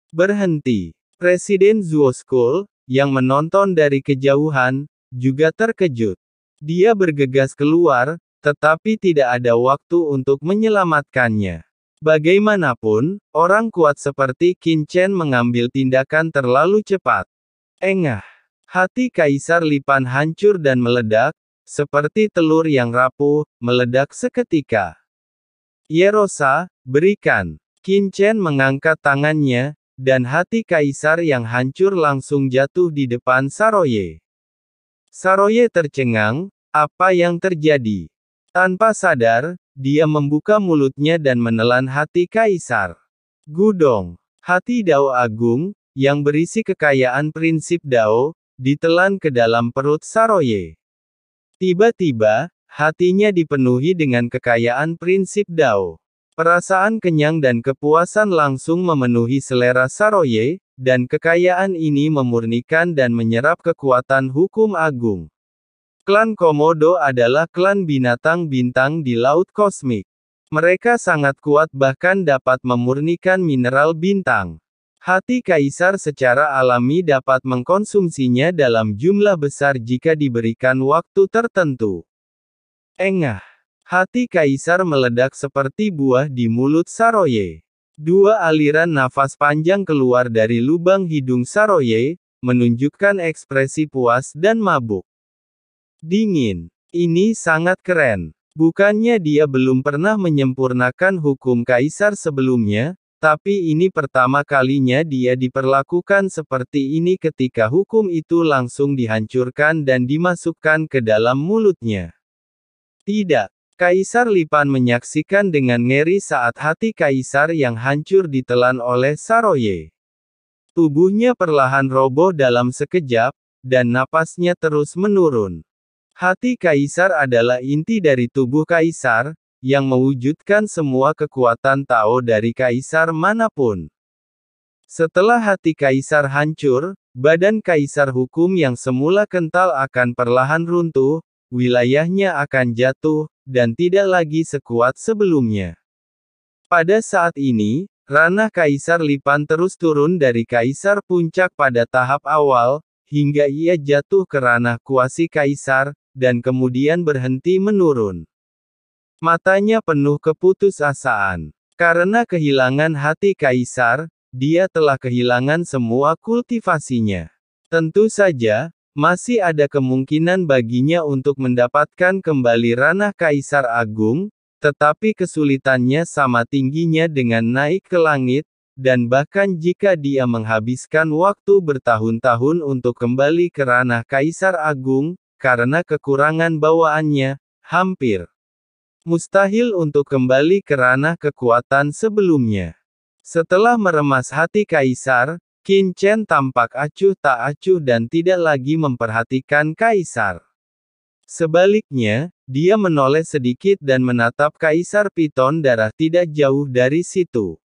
Berhenti. Presiden Zuoskul, yang menonton dari kejauhan, juga terkejut. Dia bergegas keluar, tetapi tidak ada waktu untuk menyelamatkannya. Bagaimanapun, orang kuat seperti Qin Chen mengambil tindakan terlalu cepat. Engah. Hati Kaisar Lipan hancur dan meledak, seperti telur yang rapuh, meledak seketika. Yerosa, berikan. Qin Chen mengangkat tangannya, dan hati Kaisar yang hancur langsung jatuh di depan Saroye. Saroye tercengang, apa yang terjadi? Tanpa sadar, dia membuka mulutnya dan menelan hati Kaisar. Gudong. Hati Dao Agung, yang berisi kekayaan prinsip Dao, ditelan ke dalam perut Saroye. Tiba-tiba, hatinya dipenuhi dengan kekayaan prinsip Dao. Perasaan kenyang dan kepuasan langsung memenuhi selera Saroye, dan kekayaan ini memurnikan dan menyerap kekuatan hukum agung. Klan Komodo adalah klan binatang bintang di Laut Kosmik. Mereka sangat kuat bahkan dapat memurnikan mineral bintang. Hati Kaisar secara alami dapat mengkonsumsinya dalam jumlah besar jika diberikan waktu tertentu. Engah. Hati Kaisar meledak seperti buah di mulut Saroye. Dua aliran nafas panjang keluar dari lubang hidung Saroye, menunjukkan ekspresi puas dan mabuk. Dingin. Ini sangat keren. Bukannya dia belum pernah menyempurnakan hukum Kaisar sebelumnya, tapi ini pertama kalinya dia diperlakukan seperti ini ketika hukum itu langsung dihancurkan dan dimasukkan ke dalam mulutnya. Tidak. Kaisar Lipan menyaksikan dengan ngeri saat hati Kaisar yang hancur ditelan oleh Saroye. Tubuhnya perlahan roboh dalam sekejap, dan napasnya terus menurun. Hati Kaisar adalah inti dari tubuh Kaisar, yang mewujudkan semua kekuatan Tao dari Kaisar manapun. Setelah hati Kaisar hancur, badan Kaisar hukum yang semula kental akan perlahan runtuh, wilayahnya akan jatuh, dan tidak lagi sekuat sebelumnya. Pada saat ini, ranah Kaisar Lipan terus turun dari Kaisar Puncak pada tahap awal, hingga ia jatuh ke ranah kuasi Kaisar, dan kemudian berhenti menurun. Matanya penuh keputusasaan. Karena kehilangan hati Kaisar, dia telah kehilangan semua kultivasinya. Tentu saja, masih ada kemungkinan baginya untuk mendapatkan kembali ranah Kaisar Agung, tetapi kesulitannya sama tingginya dengan naik ke langit, dan bahkan jika dia menghabiskan waktu bertahun-tahun untuk kembali ke ranah Kaisar Agung, karena kekurangan bawaannya, hampir mustahil untuk kembali ke ranah kekuatan sebelumnya. Setelah meremas hati Kaisar, Qin Chen tampak acuh tak acuh dan tidak lagi memperhatikan Kaisar. Sebaliknya, dia menoleh sedikit dan menatap Kaisar Piton Darah tidak jauh dari situ.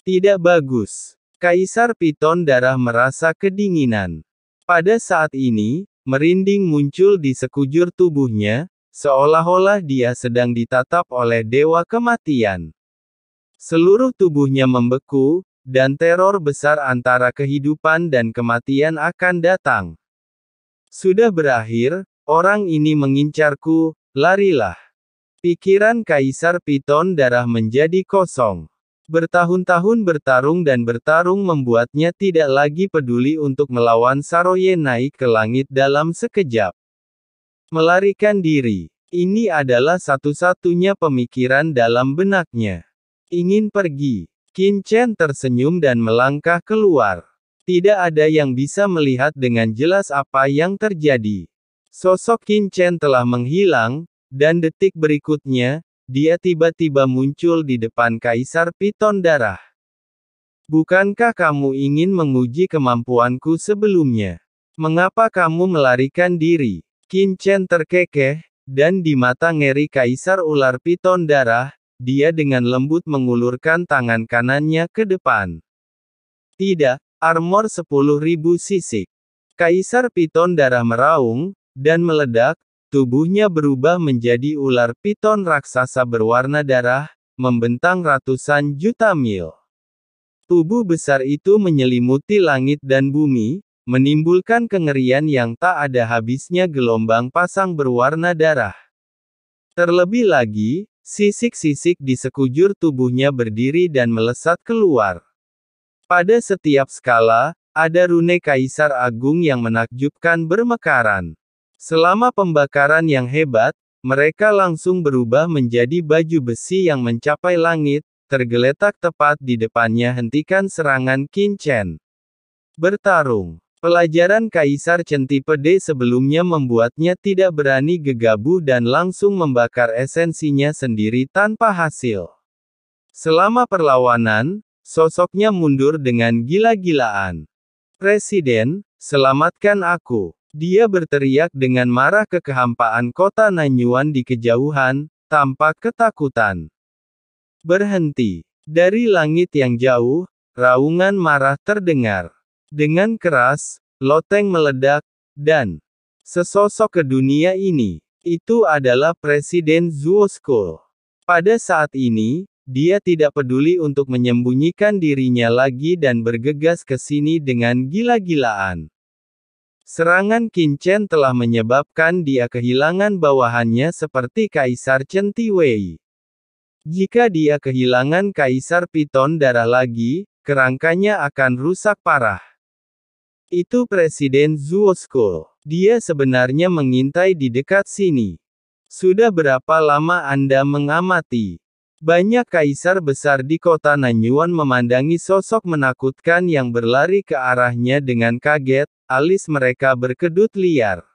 Tidak bagus. Kaisar Piton Darah merasa kedinginan. Pada saat ini, merinding muncul di sekujur tubuhnya, seolah-olah dia sedang ditatap oleh Dewa Kematian. Seluruh tubuhnya membeku, dan teror besar antara kehidupan dan kematian akan datang. Sudah berakhir, orang ini mengincarku, larilah. Pikiran Kaisar Piton Darah menjadi kosong. Bertahun-tahun bertarung dan bertarung membuatnya tidak lagi peduli untuk melawan Saroye naik ke langit dalam sekejap. Melarikan diri. Ini adalah satu-satunya pemikiran dalam benaknya. Ingin pergi. Qin Chen tersenyum dan melangkah keluar. Tidak ada yang bisa melihat dengan jelas apa yang terjadi. Sosok Qin Chen telah menghilang, dan detik berikutnya, dia tiba-tiba muncul di depan Kaisar Piton Darah. Bukankah kamu ingin menguji kemampuanku sebelumnya? Mengapa kamu melarikan diri? Qin Chen terkekeh, dan di mata ngeri Kaisar Ular Piton Darah, dia dengan lembut mengulurkan tangan kanannya ke depan. Tidak, armor 10.000 sisik. Kaisar Piton Darah meraung, dan meledak. Tubuhnya berubah menjadi ular piton raksasa berwarna darah, membentang ratusan juta mil. Tubuh besar itu menyelimuti langit dan bumi, menimbulkan kengerian yang tak ada habisnya. Gelombang pasang berwarna darah. Terlebih lagi, sisik-sisik di sekujur tubuhnya berdiri dan melesat keluar. Pada setiap skala, ada rune Kaisar Agung yang menakjubkan bermekaran. Selama pembakaran yang hebat, mereka langsung berubah menjadi baju besi yang mencapai langit, tergeletak tepat di depannya. Hentikan serangan Qin Chen. Bertarung. Pelajaran Kaisar Centipede sebelumnya membuatnya tidak berani gegabah dan langsung membakar esensinya sendiri tanpa hasil. Selama perlawanan, sosoknya mundur dengan gila-gilaan. "Presiden, selamatkan aku!" Dia berteriak dengan marah ke kehampaan kota Nanyuan di kejauhan, tanpa ketakutan. "Berhenti!" Dari langit yang jauh, raungan marah terdengar. Dengan keras, loteng meledak, dan sesosok ke dunia ini. Itu adalah Presiden Zuo School. Pada saat ini, dia tidak peduli untuk menyembunyikan dirinya lagi dan bergegas ke sini dengan gila-gilaan. Serangan Qin Chen telah menyebabkan dia kehilangan bawahannya seperti Kaisar Chen Tiwei. Jika dia kehilangan Kaisar Piton Darah lagi, kerangkanya akan rusak parah. Itu Presiden Zuo School. Dia sebenarnya mengintai di dekat sini. Sudah berapa lama Anda mengamati? Banyak kaisar besar di kota Nanyuan memandangi sosok menakutkan yang berlari ke arahnya dengan kaget, alis mereka berkedut liar.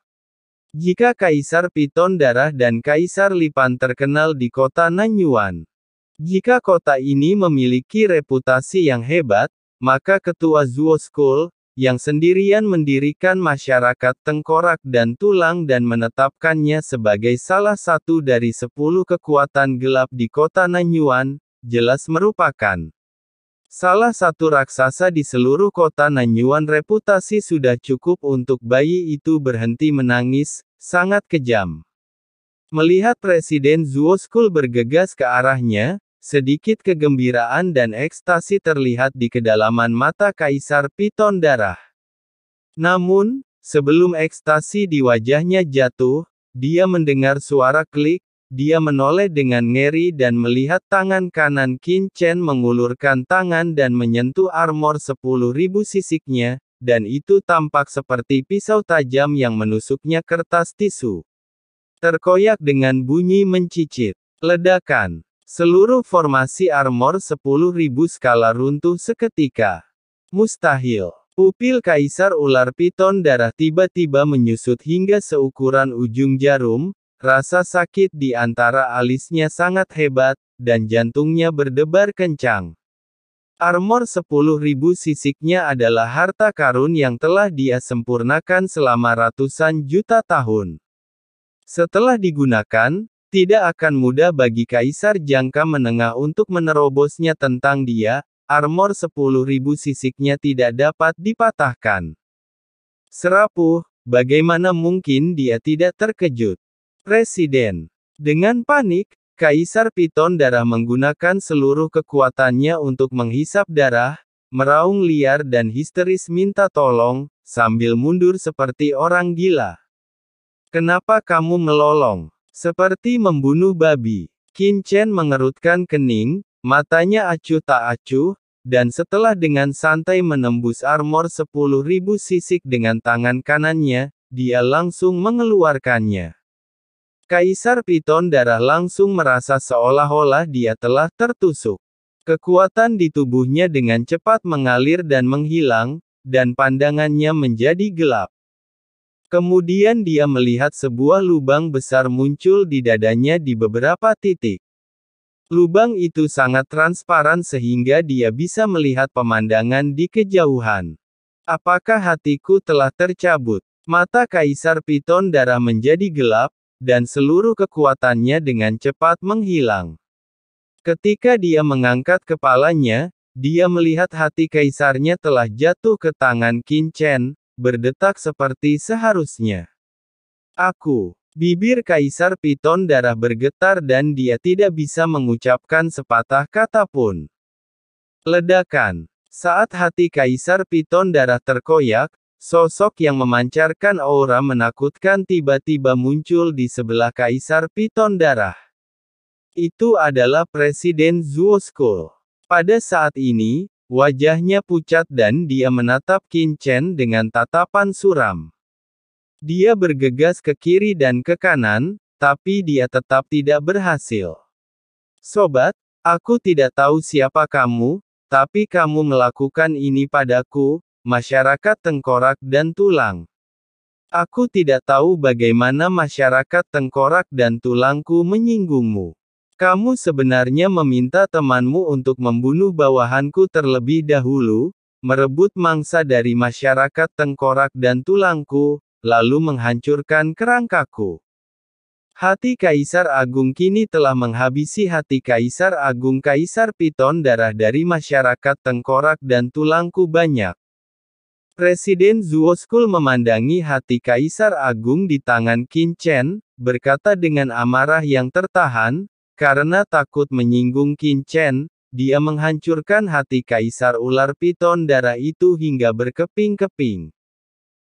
Jika Kaisar Piton Darah dan Kaisar Lipan terkenal di kota Nanyuan. Jika kota ini memiliki reputasi yang hebat, maka ketua Zuo School, yang sendirian mendirikan masyarakat tengkorak dan tulang dan menetapkannya sebagai salah satu dari 10 kekuatan gelap di kota Nanyuan, jelas merupakan salah satu raksasa di seluruh kota Nanyuan. Reputasi sudah cukup untuk bayi itu berhenti menangis, sangat kejam. Melihat Presiden Zuo School bergegas ke arahnya, sedikit kegembiraan dan ekstasi terlihat di kedalaman mata Kaisar Piton Darah. Namun, sebelum ekstasi di wajahnya jatuh, dia mendengar suara klik, dia menoleh dengan ngeri dan melihat tangan kanan Qin Chen mengulurkan tangan dan menyentuh armor 10.000 sisiknya, dan itu tampak seperti pisau tajam yang menusuknya kertas tisu. Terkoyak dengan bunyi mencicit. Ledakan. Seluruh formasi armor 10.000 skala runtuh seketika. Mustahil. Pupil Kaisar Ular Piton Darah tiba-tiba menyusut hingga seukuran ujung jarum, rasa sakit di antara alisnya sangat hebat, dan jantungnya berdebar kencang. Armor 10.000 sisiknya adalah harta karun yang telah dia sempurnakan selama ratusan juta tahun. Setelah digunakan, tidak akan mudah bagi Kaisar jangka menengah untuk menerobosnya. Tentang dia, armor 10.000 sisiknya tidak dapat dipatahkan. Serapuh, bagaimana mungkin dia tidak terkejut? Presiden. Dengan panik, Kaisar Piton Darah menggunakan seluruh kekuatannya untuk menghisap darah, meraung liar dan histeris minta tolong, sambil mundur seperti orang gila. "Kenapa kamu melolong? Seperti membunuh babi." Qin Chen mengerutkan kening, matanya acuh tak acuh, dan setelah dengan santai menembus armor 10.000 sisik dengan tangan kanannya, dia langsung mengeluarkannya. Kaisar Piton Darah langsung merasa seolah-olah dia telah tertusuk. Kekuatan di tubuhnya dengan cepat mengalir dan menghilang, dan pandangannya menjadi gelap. Kemudian dia melihat sebuah lubang besar muncul di dadanya di beberapa titik. Lubang itu sangat transparan sehingga dia bisa melihat pemandangan di kejauhan. Apakah hatiku telah tercabut? Mata Kaisar Piton Darah menjadi gelap, dan seluruh kekuatannya dengan cepat menghilang. Ketika dia mengangkat kepalanya, dia melihat hati kaisarnya telah jatuh ke tangan Qin Chen, berdetak seperti seharusnya. "Aku." Bibir Kaisar Piton Darah bergetar dan dia tidak bisa mengucapkan sepatah kata pun. Ledakan. Saat hati Kaisar Piton Darah terkoyak, sosok yang memancarkan aura menakutkan tiba-tiba muncul di sebelah Kaisar Piton Darah. Itu adalah Presiden Zuo Skull. Pada saat ini, wajahnya pucat dan dia menatap Qin Chen dengan tatapan suram. Dia bergegas ke kiri dan ke kanan, tapi dia tetap tidak berhasil. Sobat, aku tidak tahu siapa kamu, tapi kamu melakukan ini padaku, masyarakat tengkorak dan tulang. Aku tidak tahu bagaimana masyarakat tengkorak dan tulangku menyinggungmu. Kamu sebenarnya meminta temanmu untuk membunuh bawahanku terlebih dahulu, merebut mangsa dari masyarakat tengkorak dan tulangku, lalu menghancurkan kerangkaku. Hati Kaisar Agung kini telah menghabisi hati Kaisar Agung Kaisar Piton Darah dari masyarakat tengkorak dan tulangku banyak. Presiden Zuo Skull memandangi hati Kaisar Agung di tangan Qin Chen, berkata dengan amarah yang tertahan, karena takut menyinggung Qin Chen, dia menghancurkan hati Kaisar Ular Piton Darah itu hingga berkeping-keping.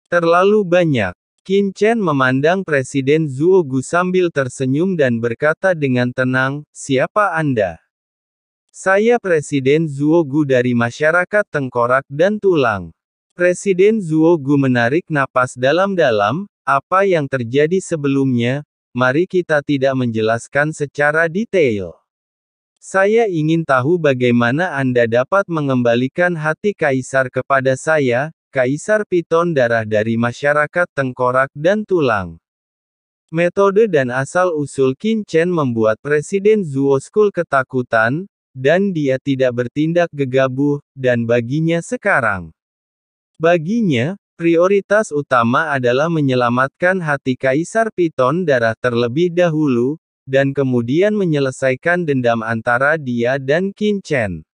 Terlalu banyak. Qin Chen memandang Presiden Zuo Gu sambil tersenyum dan berkata dengan tenang, "Siapa Anda?" "Saya Presiden Zuo Gu dari masyarakat tengkorak dan tulang." Presiden Zuo Gu menarik napas dalam-dalam, "Apa yang terjadi sebelumnya? Mari kita tidak menjelaskan secara detail. Saya ingin tahu bagaimana Anda dapat mengembalikan hati Kaisar kepada saya, Kaisar Piton Darah dari masyarakat tengkorak dan tulang." Metode dan asal-usul Qin Chen membuat Presiden Zuo Skull ketakutan, dan dia tidak bertindak gegabah, dan baginya sekarang. Baginya, prioritas utama adalah menyelamatkan hati Kaisar Piton Darah terlebih dahulu, dan kemudian menyelesaikan dendam antara dia dan Qin Chen.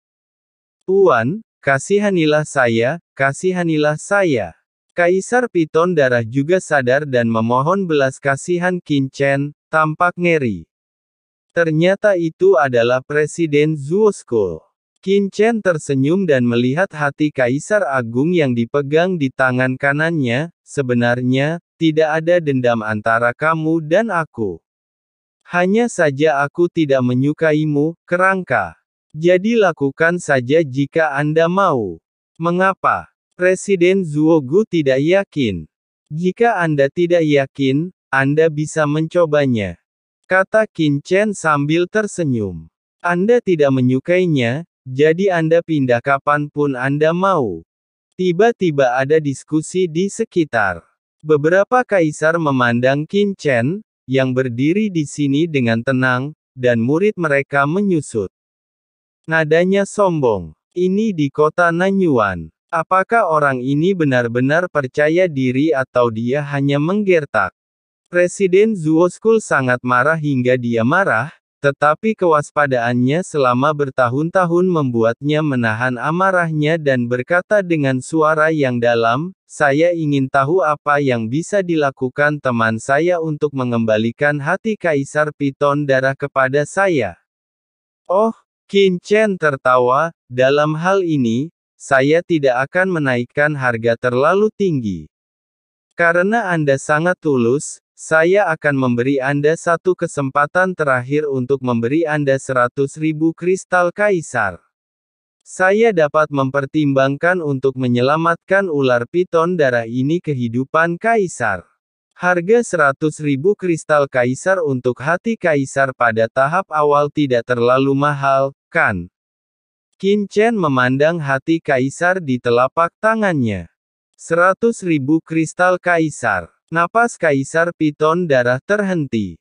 "Tuan, kasihanilah saya, kasihanilah saya." Kaisar Piton Darah juga sadar dan memohon belas kasihan Qin Chen, tampak ngeri. Ternyata itu adalah Presiden Zuo Skull. Qin Chen tersenyum dan melihat hati Kaisar Agung yang dipegang di tangan kanannya. "Sebenarnya, tidak ada dendam antara kamu dan aku. Hanya saja aku tidak menyukaimu, kerangka. Jadi lakukan saja jika Anda mau." "Mengapa?" Presiden Zuo Gu tidak yakin. "Jika Anda tidak yakin, Anda bisa mencobanya," kata Qin Chen sambil tersenyum. "Anda tidak menyukainya, jadi Anda pindah kapanpun Anda mau." Tiba-tiba ada diskusi di sekitar. Beberapa kaisar memandang Qin Chen, yang berdiri di sini dengan tenang, dan murid mereka menyusut. Nadanya sombong. Ini di kota Nanyuan. Apakah orang ini benar-benar percaya diri atau dia hanya menggertak? Presiden Zuo Skull sangat marah hingga dia marah, tetapi kewaspadaannya selama bertahun-tahun membuatnya menahan amarahnya dan berkata dengan suara yang dalam, "Saya ingin tahu apa yang bisa dilakukan teman saya untuk mengembalikan hati Kaisar Piton Darah kepada saya." "Oh," Qin Chen tertawa, "dalam hal ini, saya tidak akan menaikkan harga terlalu tinggi. Karena Anda sangat tulus, saya akan memberi Anda satu kesempatan terakhir untuk memberi Anda 100.000 kristal Kaisar. Saya dapat mempertimbangkan untuk menyelamatkan ular Piton Darah ini kehidupan Kaisar. Harga 100.000 kristal Kaisar untuk hati Kaisar pada tahap awal tidak terlalu mahal, kan?" Qin Chen memandang hati Kaisar di telapak tangannya. 100.000 kristal Kaisar. Napas Kaisar Piton Darah terhenti.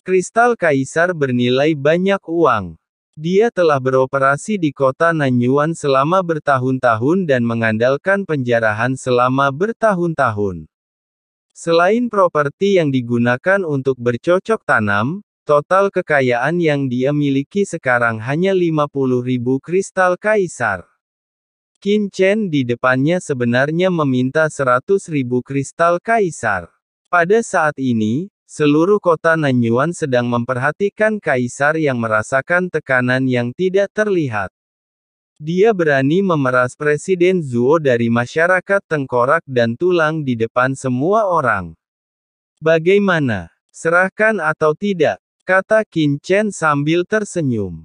Kristal Kaisar bernilai banyak uang. Dia telah beroperasi di kota Nanyuan selama bertahun-tahun dan mengandalkan penjarahan selama bertahun-tahun. Selain properti yang digunakan untuk bercocok tanam, total kekayaan yang dia miliki sekarang hanya 50.000 kristal Kaisar. Qin Chen di depannya sebenarnya meminta 100.000 kristal Kaisar. Pada saat ini, seluruh kota Nanyuan sedang memperhatikan Kaisar yang merasakan tekanan yang tidak terlihat. Dia berani memeras Presiden Zhuo dari masyarakat tengkorak dan tulang di depan semua orang. Bagaimana? Serahkan atau tidak? Kata Qin Chen sambil tersenyum.